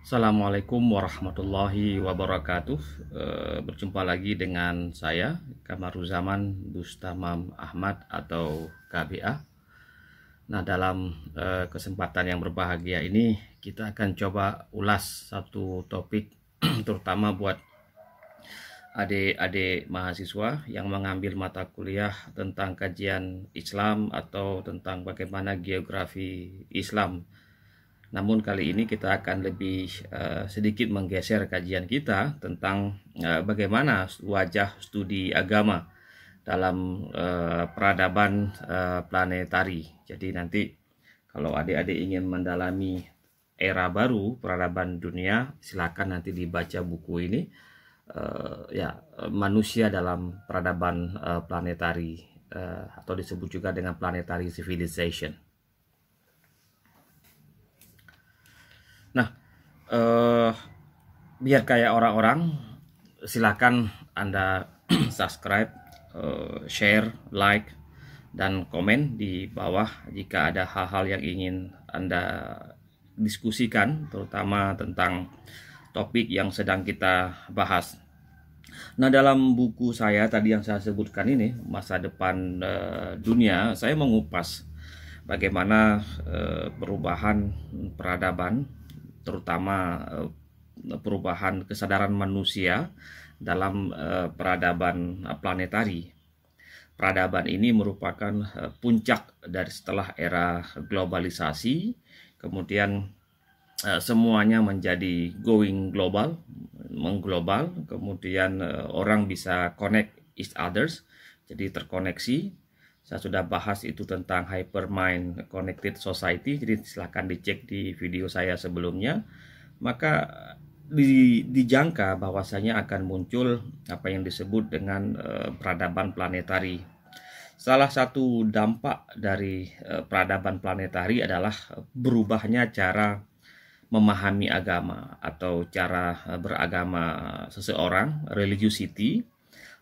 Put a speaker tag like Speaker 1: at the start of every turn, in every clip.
Speaker 1: Assalamualaikum warahmatullahi wabarakatuh. Berjumpa lagi dengan saya Kamaruzaman Bustamam Ahmad atau KBA. Nah, dalam kesempatan yang berbahagia ini kita akan coba ulas satu topik terutama buat adik-adik mahasiswa yang mengambil mata kuliah tentang kajian Islam atau tentang bagaimana geografi Islam. Namun kali ini kita akan lebih sedikit menggeser kajian kita tentang bagaimana wajah studi agama dalam peradaban planetari. Jadi nanti kalau adik-adik ingin mendalami era baru peradaban dunia, silakan nanti dibaca buku ini, manusia dalam peradaban planetari, atau disebut juga dengan planetary civilization. Nah, biar kayak orang-orang, silakan Anda subscribe, share, like, dan komen di bawah jika ada hal-hal yang ingin Anda diskusikan, terutama tentang topik yang sedang kita bahas. Nah, dalam buku saya tadi yang saya sebutkan ini, Masa Depan Dunia, saya mengupas bagaimana perubahan peradaban, terutama perubahan kesadaran manusia dalam peradaban planetari. Peradaban ini merupakan puncak dari setelah era globalisasi, kemudian semuanya menjadi going global, mengglobal, kemudian orang bisa connect each others, jadi terkoneksi. Saya sudah bahas itu tentang Hypermind Connected Society, jadi silahkan dicek di video saya sebelumnya. Maka dijangka bahwasanya akan muncul apa yang disebut dengan peradaban planetari. Salah satu dampak dari peradaban planetari adalah berubahnya cara memahami agama atau cara beragama seseorang, religiosity,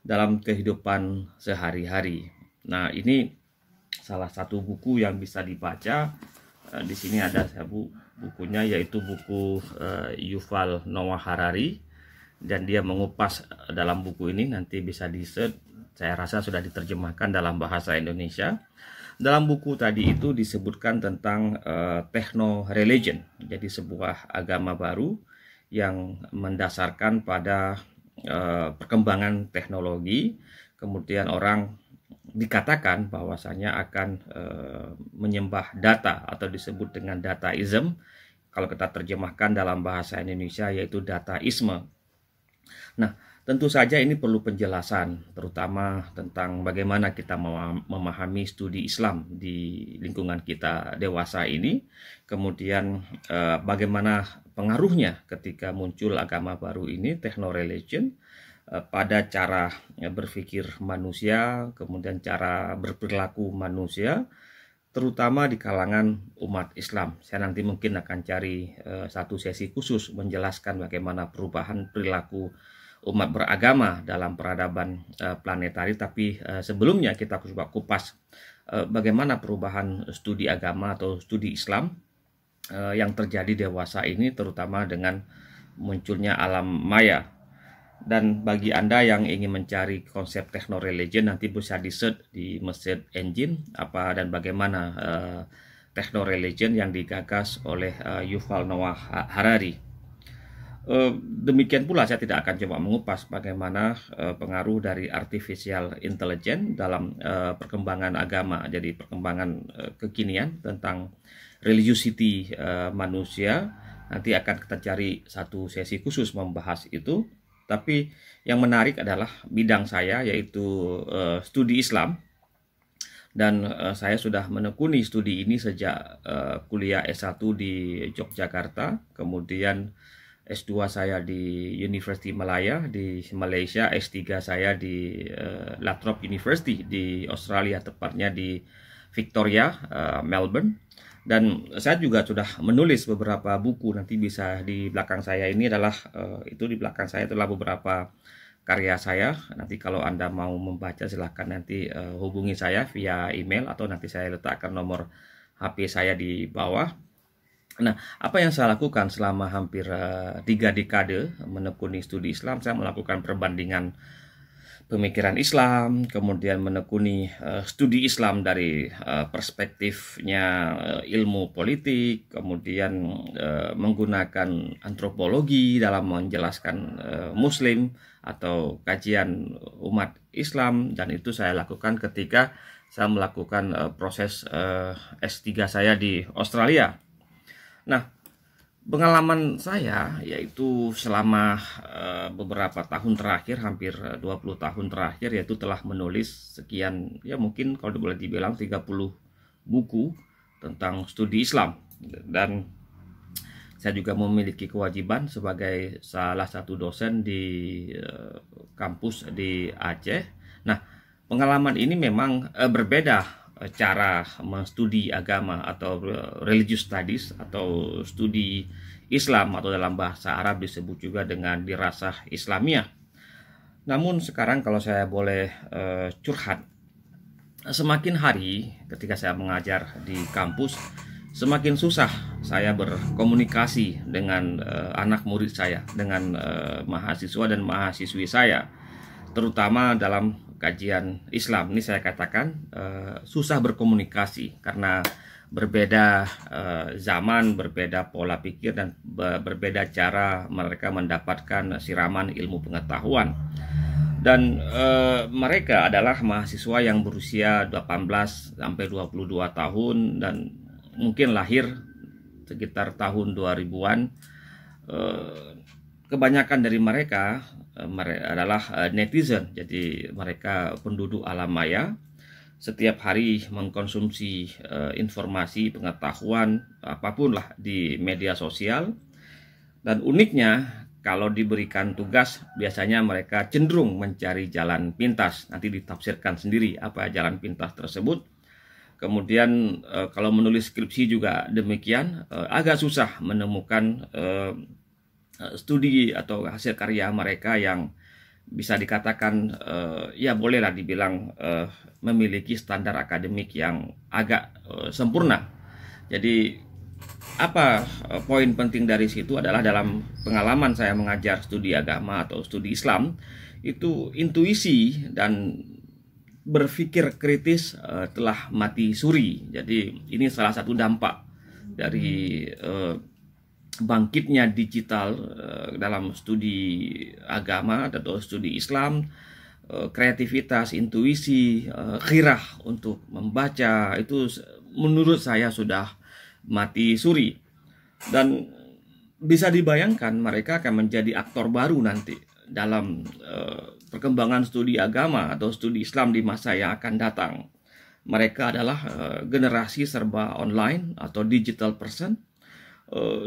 Speaker 1: dalam kehidupan sehari-hari. Nah, ini salah satu buku yang bisa dibaca. Di sini ada bukunya, yaitu buku Yuval Noah Harari, dan dia mengupas dalam buku ini, nanti bisa di-search. Saya rasa sudah diterjemahkan dalam bahasa Indonesia. Dalam buku tadi itu disebutkan tentang techno-religion, jadi sebuah agama baru yang mendasarkan pada perkembangan teknologi. Kemudian orang dikatakan bahwasanya akan menyembah data atau disebut dengan dataism. Kalau kita terjemahkan dalam bahasa Indonesia yaitu dataisme. Nah, tentu saja ini perlu penjelasan, terutama tentang bagaimana kita memahami studi Islam di lingkungan kita dewasa ini. Kemudian bagaimana pengaruhnya ketika muncul agama baru ini, techno-religion, pada cara berpikir manusia, kemudian cara berperilaku manusia, terutama di kalangan umat Islam. Saya nanti mungkin akan cari satu sesi khusus menjelaskan bagaimana perubahan perilaku umat beragama dalam peradaban planetari. Tapi sebelumnya kita coba kupas bagaimana perubahan studi agama atau studi Islam yang terjadi dewasa ini, terutama dengan munculnya alam maya. Dan bagi Anda yang ingin mencari konsep techno-religion, nanti bisa di-search di Message Engine apa dan bagaimana techno-religion yang digagas oleh Yuval Noah Harari. Demikian pula saya tidak akan coba mengupas bagaimana pengaruh dari artificial intelligence dalam perkembangan agama, jadi perkembangan kekinian tentang religiosity manusia. Nanti akan kita cari satu sesi khusus membahas itu. Tapi yang menarik adalah bidang saya, yaitu studi Islam. Dan saya sudah menekuni studi ini sejak kuliah S1 di Yogyakarta, kemudian S2 saya di University Malaya di Malaysia, S3 saya di La Trobe University di Australia, tepatnya di Victoria, Melbourne. Dan saya juga sudah menulis beberapa buku. Nanti bisa di belakang saya ini adalah di belakang saya itulah beberapa karya saya. Nanti kalau Anda mau membaca silahkan nanti hubungi saya via email, atau nanti saya letakkan nomor HP saya di bawah. Nah, apa yang saya lakukan selama hampir 3 dekade menekuni studi Islam, saya melakukan perbandingan pemikiran Islam, kemudian menekuni studi Islam dari perspektifnya ilmu politik, kemudian menggunakan antropologi dalam menjelaskan Muslim atau kajian umat Islam, dan itu saya lakukan ketika saya melakukan proses S3 saya di Australia. Nah, pengalaman saya yaitu selama beberapa tahun terakhir, hampir 20 tahun terakhir, yaitu telah menulis sekian, ya mungkin kalau boleh dibilang 30 buku tentang studi Islam. Dan saya juga memiliki kewajiban sebagai salah satu dosen di kampus di Aceh. Nah, pengalaman ini memang berbeda cara menstudi agama atau religious studies atau studi Islam, atau dalam bahasa Arab disebut juga dengan dirasah Islamiyah. Namun sekarang kalau saya boleh curhat, semakin hari ketika saya mengajar di kampus, semakin susah saya berkomunikasi dengan anak murid saya, dengan mahasiswa dan mahasiswi saya, terutama dalam kajian Islam. Ini saya katakan susah berkomunikasi karena berbeda zaman, berbeda pola pikir, dan berbeda cara mereka mendapatkan siraman ilmu pengetahuan. Dan mereka adalah mahasiswa yang berusia 18 sampai 22 tahun dan mungkin lahir sekitar tahun 2000-an. Kebanyakan dari mereka adalah netizen, jadi mereka penduduk alam maya, setiap hari mengkonsumsi informasi, pengetahuan, apapun lah di media sosial. Dan uniknya, kalau diberikan tugas, biasanya mereka cenderung mencari jalan pintas. Nanti ditafsirkan sendiri apa jalan pintas tersebut. Kemudian kalau menulis skripsi juga demikian, agak susah menemukan studi atau hasil karya mereka yang bisa dikatakan ya bolehlah dibilang memiliki standar akademik yang agak sempurna. Jadi apa poin penting dari situ adalah dalam pengalaman saya mengajar studi agama atau studi Islam, itu intuisi dan berpikir kritis telah mati suri. Jadi ini salah satu dampak dari bangkitnya digital dalam studi agama atau studi Islam. Kreativitas, intuisi, khirah untuk membaca itu menurut saya sudah mati suri. Dan bisa dibayangkan mereka akan menjadi aktor baru nanti dalam perkembangan studi agama atau studi Islam di masa yang akan datang. Mereka adalah generasi serba online atau digital person,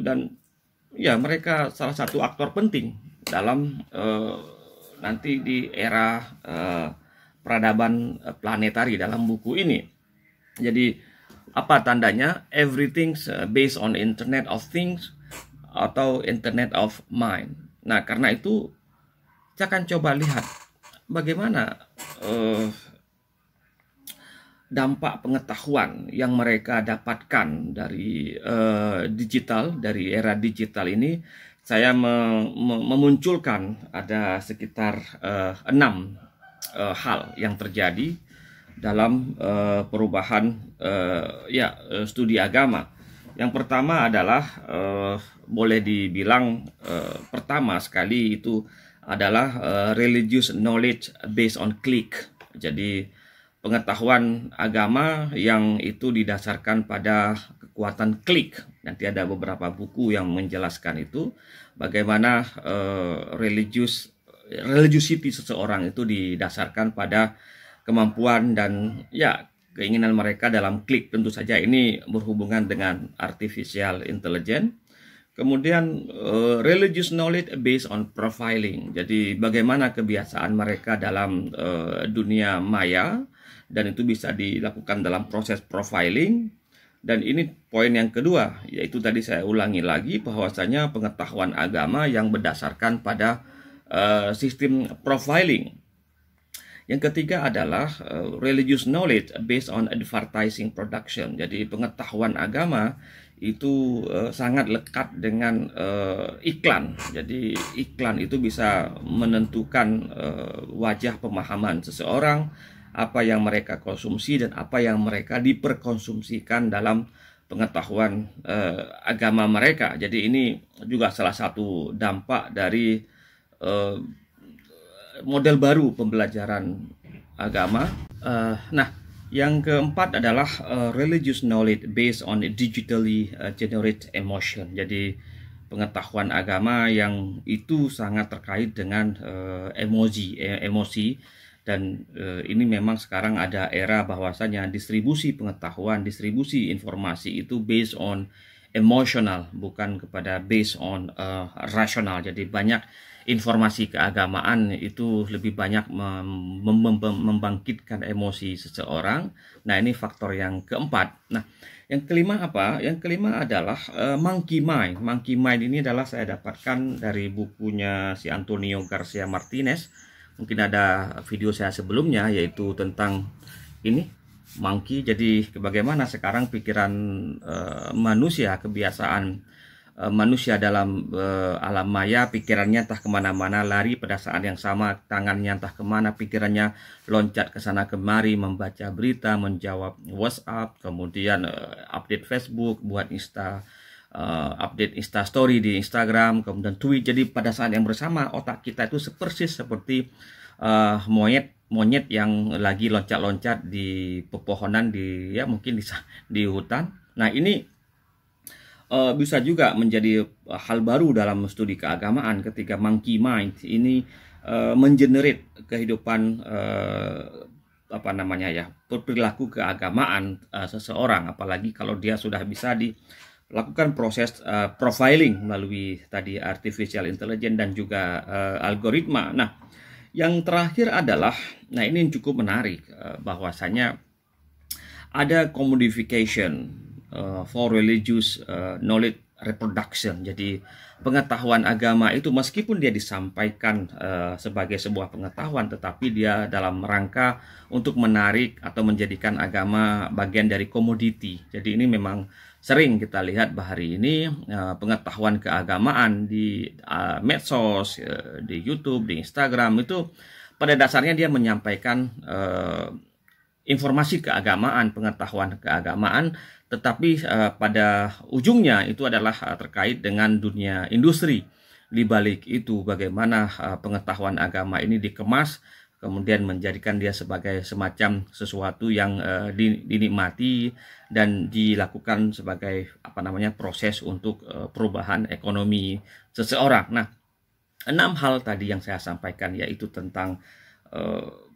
Speaker 1: dan ya mereka salah satu aktor penting dalam nanti di era peradaban planetari dalam buku ini. Jadi apa tandanya? Everything's based on Internet of Things atau Internet of Mind. Nah, karena itu saya akan coba lihat bagaimana dampak pengetahuan yang mereka dapatkan dari digital, dari era digital ini. Saya memunculkan ada sekitar 6 hal yang terjadi dalam perubahan studi agama. Yang pertama adalah boleh dibilang pertama sekali itu adalah religious knowledge based on click. Jadi pengetahuan agama yang itu didasarkan pada kekuatan klik. Nanti ada beberapa buku yang menjelaskan itu, bagaimana religiosity seseorang itu didasarkan pada kemampuan dan ya keinginan mereka dalam klik. Tentu saja ini berhubungan dengan artificial intelligence. Kemudian religious knowledge based on profiling. Jadi bagaimana kebiasaan mereka dalam dunia maya, dan itu bisa dilakukan dalam proses profiling. Dan ini poin yang kedua, yaitu tadi saya ulangi lagi bahwasanya pengetahuan agama yang berdasarkan pada sistem profiling. Yang ketiga adalah religious knowledge based on advertising production. Jadi pengetahuan agama itu sangat lekat dengan iklan. Jadi iklan itu bisa menentukan wajah pemahaman seseorang, apa yang mereka konsumsi dan apa yang mereka diperkonsumsikan dalam pengetahuan agama mereka. Jadi ini juga salah satu dampak dari model baru pembelajaran agama. Nah, yang keempat adalah religious knowledge based on digitally generated emotion. Jadi pengetahuan agama yang itu sangat terkait dengan emosi. Dan ini memang sekarang ada era bahwasanya distribusi pengetahuan, distribusi informasi itu based on emotional, bukan kepada based on rasional. Jadi banyak informasi keagamaan itu lebih banyak membangkitkan emosi seseorang. Nah, ini faktor yang keempat. Nah, yang kelima apa? Yang kelima adalah monkey mind. Monkey mind ini adalah saya dapatkan dari bukunya si Antonio Garcia Martinez. Mungkin ada video saya sebelumnya, yaitu tentang ini monkey. Jadi bagaimana sekarang pikiran manusia, kebiasaan manusia dalam alam maya, pikirannya entah kemana-mana, lari pada saat yang sama, tangannya entah kemana, pikirannya loncat ke sana kemari, membaca berita, menjawab WhatsApp, kemudian update Facebook, buat update Insta Story di Instagram, kemudian tweet. Jadi pada saat yang bersama otak kita itu persis seperti monyet yang lagi loncat-loncat di pepohonan, mungkin di hutan. Nah, ini bisa juga menjadi hal baru dalam studi keagamaan ketika monkey mind ini mengenerate kehidupan perilaku keagamaan seseorang, apalagi kalau dia sudah bisa dilakukan proses profiling melalui tadi artificial intelligence dan juga algoritma. Nah, yang terakhir adalah, nah ini cukup menarik, bahwasanya ada commodification for religious knowledge reproduction. Jadi pengetahuan agama itu meskipun dia disampaikan sebagai sebuah pengetahuan, tetapi dia dalam rangka untuk menarik atau menjadikan agama bagian dari komoditi. Jadi ini memang sering kita lihat hari ini pengetahuan keagamaan di medsos, di YouTube, di Instagram itu pada dasarnya dia menyampaikan informasi keagamaan, pengetahuan keagamaan, tetapi pada ujungnya itu adalah terkait dengan dunia industri. Di balik itu bagaimana pengetahuan agama ini dikemas, kemudian menjadikan dia sebagai semacam sesuatu yang dinikmati dan dilakukan sebagai proses untuk perubahan ekonomi seseorang. Nah, 6 hal tadi yang saya sampaikan, yaitu tentang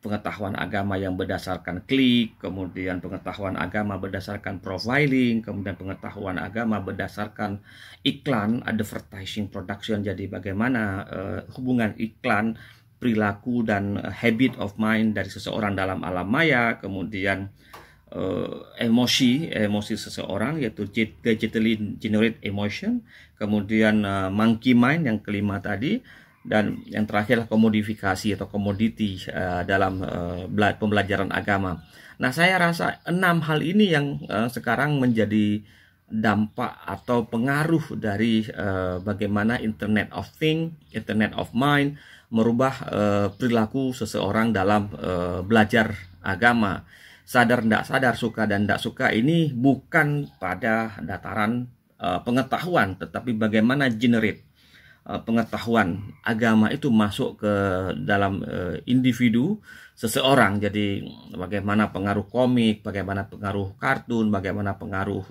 Speaker 1: pengetahuan agama yang berdasarkan klik, kemudian pengetahuan agama berdasarkan profiling, kemudian pengetahuan agama berdasarkan iklan, advertising production. Jadi bagaimana hubungan iklan, perilaku dan habit of mind dari seseorang dalam alam maya, kemudian emosi seseorang, yaitu digitally generate emotion, kemudian monkey mind yang kelima tadi, dan yang terakhir komodifikasi atau komoditi dalam pembelajaran agama. Nah, saya rasa 6 hal ini yang sekarang menjadi dampak atau pengaruh dari bagaimana Internet of Things, Internet of Mind merubah perilaku seseorang dalam belajar agama. Sadar tidak sadar, suka dan tidak suka, ini bukan pada dataran pengetahuan, tetapi bagaimana generate pengetahuan agama itu masuk ke dalam individu seseorang. Jadi bagaimana pengaruh komik, bagaimana pengaruh kartun, bagaimana pengaruh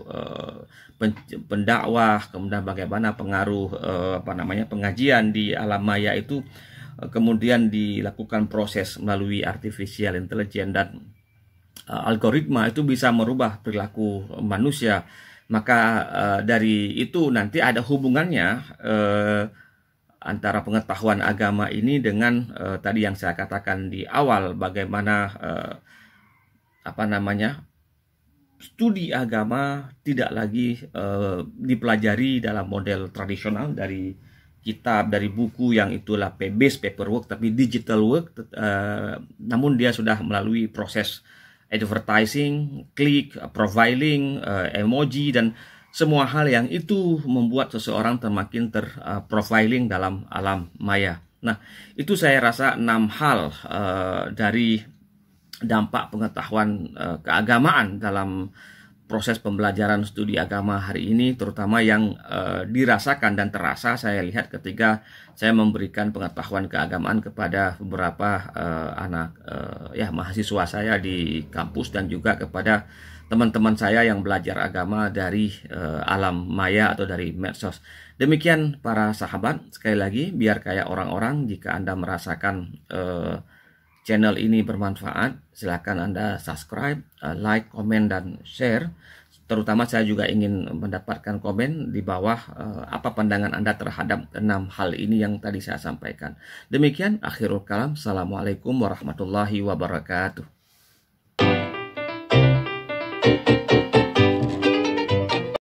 Speaker 1: pendakwah, kemudian bagaimana pengaruh pengajian di alam maya itu kemudian dilakukan proses melalui artificial intelligence dan algoritma, itu bisa merubah perilaku manusia. Maka dari itu nanti ada hubungannya antara pengetahuan agama ini dengan tadi yang saya katakan di awal, bagaimana studi agama tidak lagi dipelajari dalam model tradisional dari kitab, dari buku yang itulah based paperwork tapi digital work, namun dia sudah melalui proses advertising, klik, profiling, emoji, dan semua hal yang itu membuat seseorang semakin terprofiling dalam alam maya. Nah, itu saya rasa 6 hal dari dampak pengetahuan keagamaan dalam proses pembelajaran studi agama hari ini, terutama yang dirasakan dan terasa saya lihat ketika saya memberikan pengetahuan keagamaan kepada beberapa anak mahasiswa saya di kampus, dan juga kepada teman-teman saya yang belajar agama dari alam maya atau dari medsos. Demikian para sahabat, sekali lagi biar kayak orang-orang, jika Anda merasakan channel ini bermanfaat, silakan Anda subscribe, like, komen, dan share. Terutama saya juga ingin mendapatkan komen di bawah apa pandangan Anda terhadap 6 hal ini yang tadi saya sampaikan. Demikian akhirul kalam. Assalamualaikum warahmatullahi wabarakatuh.